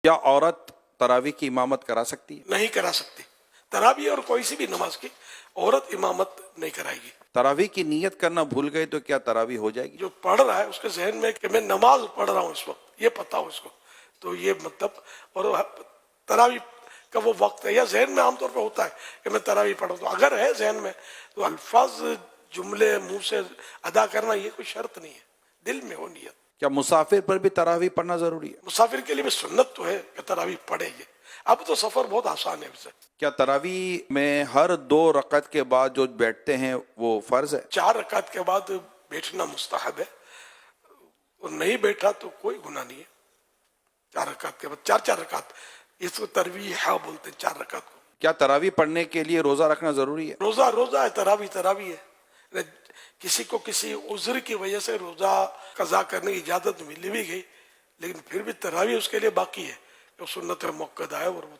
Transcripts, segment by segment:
کیا عورت تراویح کی امامت کرا سکتی ہے؟ نہیں کرا سکتی. تراویح اور کوئی سی بھی نماز کی عورت امامت نہیں کرائے گی. تراویح کی نیت کرنا بھول گئے تو کیا تراویح ہو جائے گی؟ جو پڑھ رہا ہے اس کے ذہن میں کہ میں نماز پڑھ رہا ہوں اس وقت، یہ پتہ ہو اس کو، تو یہ مطلب، اور تراویح کا وہ وقت ہے یا ذہن میں عام طور پہ ہوتا ہے کہ میں تراویح پڑھوں، تو اگر ہے ذہن میں تو الفاظ جملے منہ سے ادا کرنا یہ کوئی شرط نہیں ہے، دل میں ہو نیت. کیا مسافر پر بھی تراویح پڑھنا ضروری ہے؟ مسافر کے لیے بھی سنت تو ہے کہ تراویح پڑھے گی. اب تو سفر بہت آسان ہے اسے. کیا تراویح میں ہر 2 رکعت کے بعد جو بیٹھتے ہیں وہ فرض ہے؟ 4 رکعت کے بعد بیٹھنا مستحب ہے، اور نہیں بیٹھا تو کوئی گناہ نہیں ہے. 4 رکعت کے بعد 4 رکعت، اس کو ترویح بولتے ہیں 4 رکعت کو. کیا تراویح پڑھنے کے لیے روزہ رکھنا ضروری ہے؟ روزہ ہے، تراویح ہے. کسی کو کسی عذر کی وجہ سے روزہ قضا کرنے کی اجازت مل بھی گئی، لیکن پھر بھی تراویح اس کے لیے باقی ہے کہ سنت موقع ہے اور وہ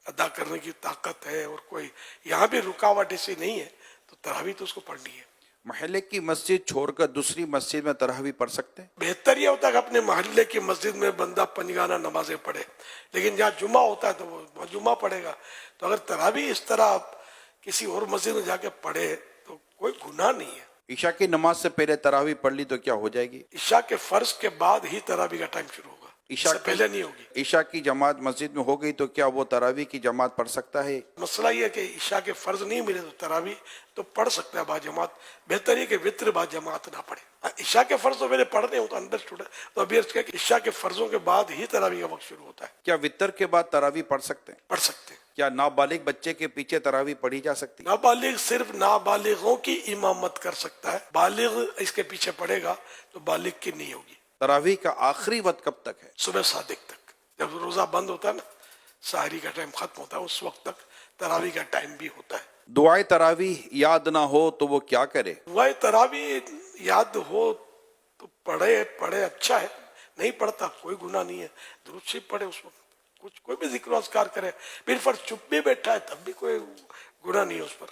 ادا کرنے کی طاقت ہے، اور کوئی یہاں بھی رکاوٹ ایسی نہیں ہے، تو تراویح تو اس کو پڑھنی ہے. محلے کی مسجد چھوڑ کر دوسری مسجد میں تراویح پڑھ سکتے ہیں؟ بہتر یہ ہوتا ہے کہ اپنے محلے کی مسجد میں بندہ پنجگانہ نمازیں پڑھے، لیکن جہاں جمعہ ہوتا ہے تو وہ جمعہ پڑھے گا. تو اگر تراویح اس طرح کسی اور مسجد میں جا کے پڑھے تو کوئی گناہ نہیں ہے. عشاء کی نماز سے پہلے تراویح پڑھ لی تو کیا ہو جائے گی؟ عشاء کے فرض کے بعد ہی تراویح کا ٹائم شروع ہوگا، اس سے پہلے نہیں ہوگی. عشاء کی جماعت مسجد میں ہو گئی تو کیا وہ تراویح کی جماعت پڑھ سکتا ہے؟ مسئلہ یہ ہے کہ عشاء کے فرض نہیں ملے تو تراویح تو پڑھ سکتا ہے با جماعت. بہتر یہ کہ وطر با جماعت نہ پڑھے. عشاء کے فرض تو میرے پڑھنے ہوں تو انڈرسٹوڈ ہے، تو ابھی عرض کیا کہ عشاء کے فرضوں کے بعد ہی تراویح کا وقت شروع ہوتا ہے. کیا وطر کے بعد تراویح پڑھ سکتے ہیں؟ پڑھ سکتے ہیں. کیا نابالغ بچے کے پیچھے تراویح پڑھی جا سکتی ہے؟ نابالغ صرف نابالغوں کی امامت کر سکتا ہے، بالغ اس کے پیچھے پڑے گا تو بالغ کی نہیں ہوگی. تراویح کا آخری وقت کب تک ہے؟ صبح صادق تک، جب روزہ بند ہوتا ہے نا، سحری کا ٹائم ختم ہوتا ہے، اس وقت تک تراویح کا ٹائم بھی ہوتا ہے. دعائے تراویح یاد نہ ہو تو وہ کیا کرے؟ دعائے تراویح یاد ہو تو پڑھے اچھا ہے، نہیں پڑھتا کوئی گناہ نہیں ہے. درود شریف پڑھے اس وقت، کوئی بھی ذکر و اذکار کرے. پھر فرض چپ بھی بیٹھا ہے تب بھی کوئی گناہ نہیں ہے اس پر.